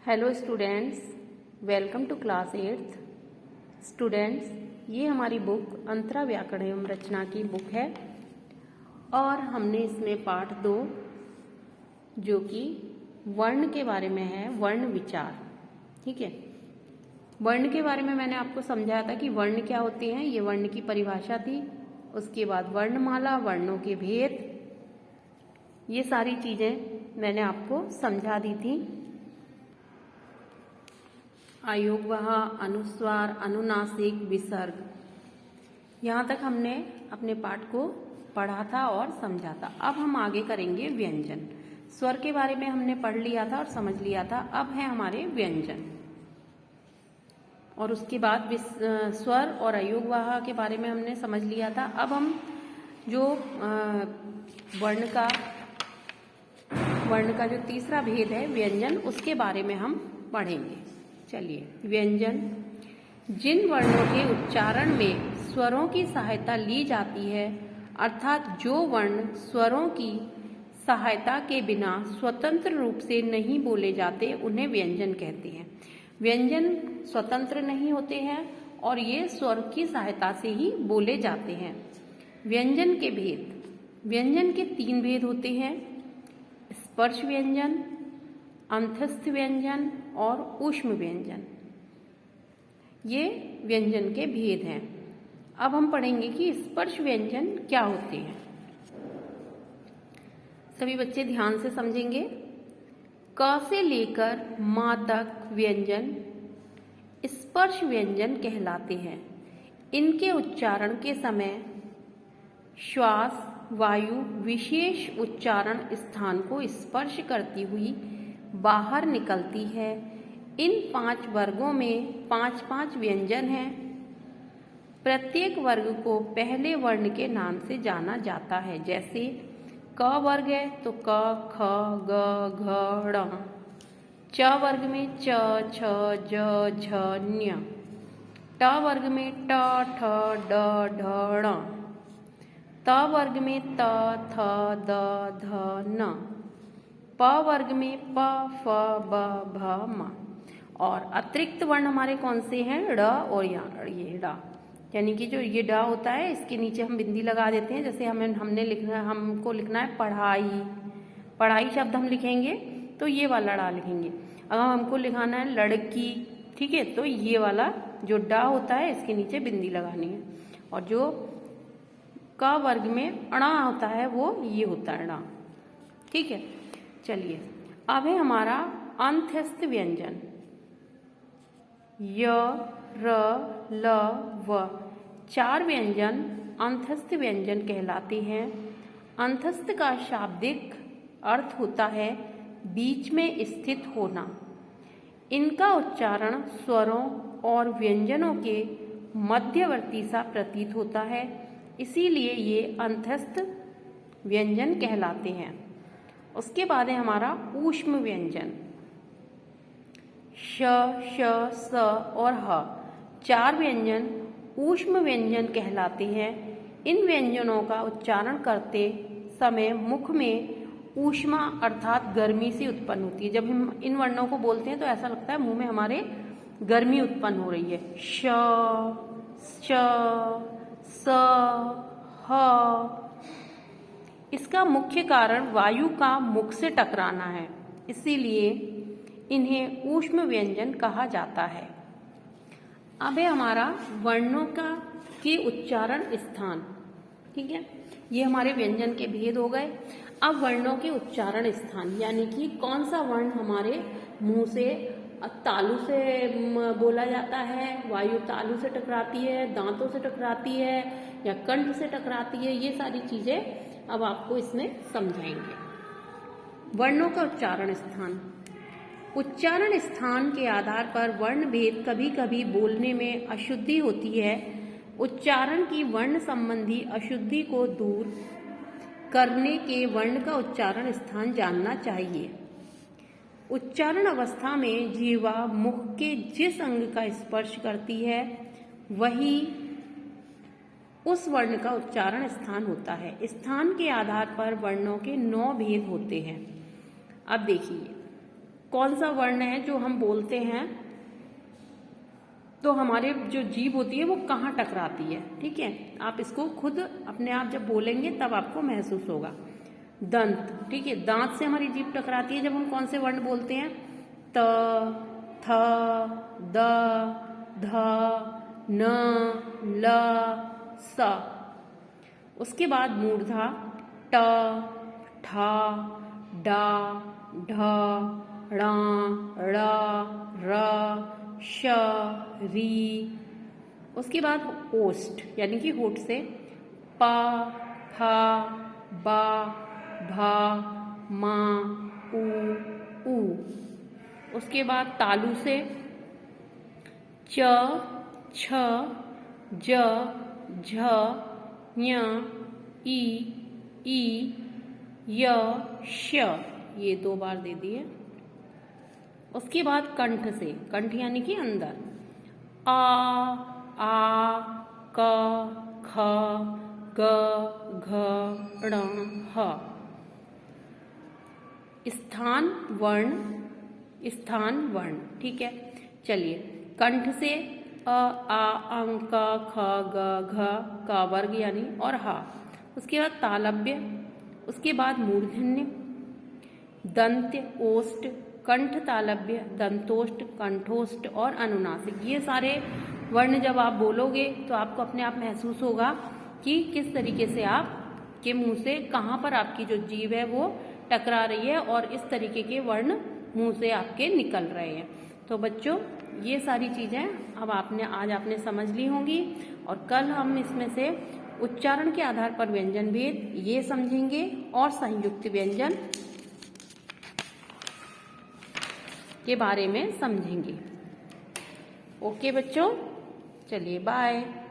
Hello students, welcome to class 8th। Students, ये हमारी book अंतरा व्याकरण एवं रचना की बुक है और हमने इसमें पाठ 2 जो कि वर्ण के बारे में है, वर्ण विचार। ठीक है, वर्ण के बारे में मैंने आपको समझाया था कि वर्ण क्या होते हैं। ये वर्ण की परिभाषा थी, उसके बाद वर्णमाला, वर्णों के भेद, ये सारी चीज़ें मैंने आपको समझा दी थी। आयोगवाह, अनुस्वार, अनुनासिक, विसर्ग, यहाँ तक हमने अपने पाठ को पढ़ा था और समझा था। अब हम आगे करेंगे व्यंजन। स्वर के बारे में हमने पढ़ लिया था और समझ लिया था। अब है हमारे व्यंजन, और उसके बाद स्वर और अयोगवाह के बारे में हमने समझ लिया था। अब हम जो वर्ण का जो तीसरा भेद है व्यंजन, उसके बारे में हम पढ़ेंगे। चलिए, व्यंजन जिन वर्णों के उच्चारण में स्वरों की सहायता ली जाती है, अर्थात जो वर्ण स्वरों की सहायता के बिना स्वतंत्र रूप से नहीं बोले जाते, उन्हें व्यंजन कहते हैं। व्यंजन स्वतंत्र नहीं होते हैं और ये स्वर की सहायता से ही बोले जाते हैं। व्यंजन के भेद, व्यंजन के 3 भेद होते हैं: स्पर्श व्यंजन, अंतस्थ व्यंजन और ऊष्म व्यंजन। ये व्यंजन के भेद हैं। अब हम पढ़ेंगे कि स्पर्श व्यंजन क्या होते हैं। सभी बच्चे ध्यान से समझेंगे। क से लेकर मां तक व्यंजन स्पर्श व्यंजन कहलाते हैं। इनके उच्चारण के समय श्वास वायु विशेष उच्चारण स्थान को स्पर्श करती हुई बाहर निकलती है। इन 5 वर्गों में 5-5 व्यंजन हैं। प्रत्येक वर्ग को पहले वर्ण के नाम से जाना जाता है। जैसे क वर्ग है तो क, ख, ग, घ, ङ। च वर्ग में च, छ, ज, झ, ञ। ट वर्ग में ट, ठ, ड, ढ, ण। त वर्ग में त, थ, द, ध, न। प वर्ग में प, फ, ब, भ, म। और अतिरिक्त वर्ण हमारे कौन से हैं? ड़ और ये ड़, यानी कि जो ये ड होता है, इसके नीचे हम बिंदी लगा देते हैं। जैसे हमको लिखना है पढ़ाई, पढ़ाई शब्द हम लिखेंगे तो ये वाला ड़ लिखेंगे। अगर हमको लिखाना है लड़की, ठीक है, तो ये वाला जो ड होता है इसके नीचे बिंदी लगानी है। और जो क वर्ग में अणा होता है वो ये होता है ण। ठीक है, चलिए अब है हमारा अंत्यस्थ व्यंजन। य, र, ल, व 4 व्यंजन अंतस्थ व्यंजन कहलाते हैं। अंतस्थ का शाब्दिक अर्थ होता है बीच में स्थित होना। इनका उच्चारण स्वरों और व्यंजनों के मध्यवर्ती सा प्रतीत होता है, इसीलिए ये अंतस्थ व्यंजन कहलाते हैं। उसके बाद है हमारा ऊष्म व्यंजन। श, श, स और ह 4 व्यंजन ऊष्म व्यंजन कहलाते हैं। इन व्यंजनों का उच्चारण करते समय मुख में ऊष्मा अर्थात गर्मी से उत्पन्न होती है। जब हम इन वर्णों को बोलते हैं तो ऐसा लगता है मुंह में हमारे गर्मी उत्पन्न हो रही है। श, श, स, ह। इसका मुख्य कारण वायु का मुख से टकराना है, इसीलिए इन्हें ऊष्म व्यंजन कहा जाता है। अब है हमारा वर्णों के उच्चारण स्थान। ठीक है, ये हमारे व्यंजन के भेद हो गए। अब वर्णों के उच्चारण स्थान, यानी कि कौन सा वर्ण हमारे मुंह से तालु से बोला जाता है, वायु तालु से टकराती है, दांतों से टकराती है या कंठ से टकराती है, ये सारी चीजें अब आपको इसमें समझाएंगे। वर्णों का उच्चारण स्थान। उच्चारण स्थान के आधार पर वर्ण भेद कभी कभी बोलने में अशुद्धि होती है। उच्चारण की वर्ण संबंधी अशुद्धि को दूर करने के वर्ण का उच्चारण स्थान जानना चाहिए। उच्चारण अवस्था में जीवा मुख के जिस अंग का स्पर्श करती है वही उस वर्ण का उच्चारण स्थान होता है। स्थान के आधार पर वर्णों के 9 भेद होते हैं। अब देखिए, कौन सा वर्ण है जो हम बोलते हैं तो हमारे जो जीभ होती है वो कहाँ टकराती है। ठीक है, आप इसको खुद अपने आप जब बोलेंगे तब आपको महसूस होगा। दंत, ठीक है, दांत से हमारी जीभ टकराती है जब हम कौन से वर्ण बोलते हैं, त, थ, द, ध, न, ल, स। उसके बाद मूर्धा, ट, ठ, ड, ढ, ण, ड़, र, श, री। उसके बाद ओष्ठ यानी कि होठ से प, फ, ब, भ, म, उ। उसके बाद तालु से च, छ, ज, झ, ञ, ई, य, श। ये 2 बार दे दिए। उसके बाद कंठ से, कंठ यानी कि अंदर, आ, क, ख, ग, घ, ङ, ह। स्थान वर्ण, ठीक है। चलिए, कंठ से अ, आ, अंग, क, ख, ग, घ का वर्ग यानी और ह। उसके बाद तालव्य, उसके बाद मूर्धन्य, दंत्य, ओष्ठ, कंठ, तालव्य, दंतोष्ठ, कंठोष्ठ और अनुनासिक। ये सारे वर्ण जब आप बोलोगे तो आपको अपने आप महसूस होगा कि किस तरीके से आपके मुंह से कहाँ पर आपकी जो जीभ है वो टकरा रही है और इस तरीके के वर्ण मुंह से आपके निकल रहे हैं। तो बच्चों, ये सारी चीज़ें अब आज आपने समझ ली होंगी और कल हम इसमें से उच्चारण के आधार पर व्यंजन भेद ये समझेंगे और संयुक्त व्यंजन के बारे में समझेंगे। ओके बच्चों, चलिए बाय।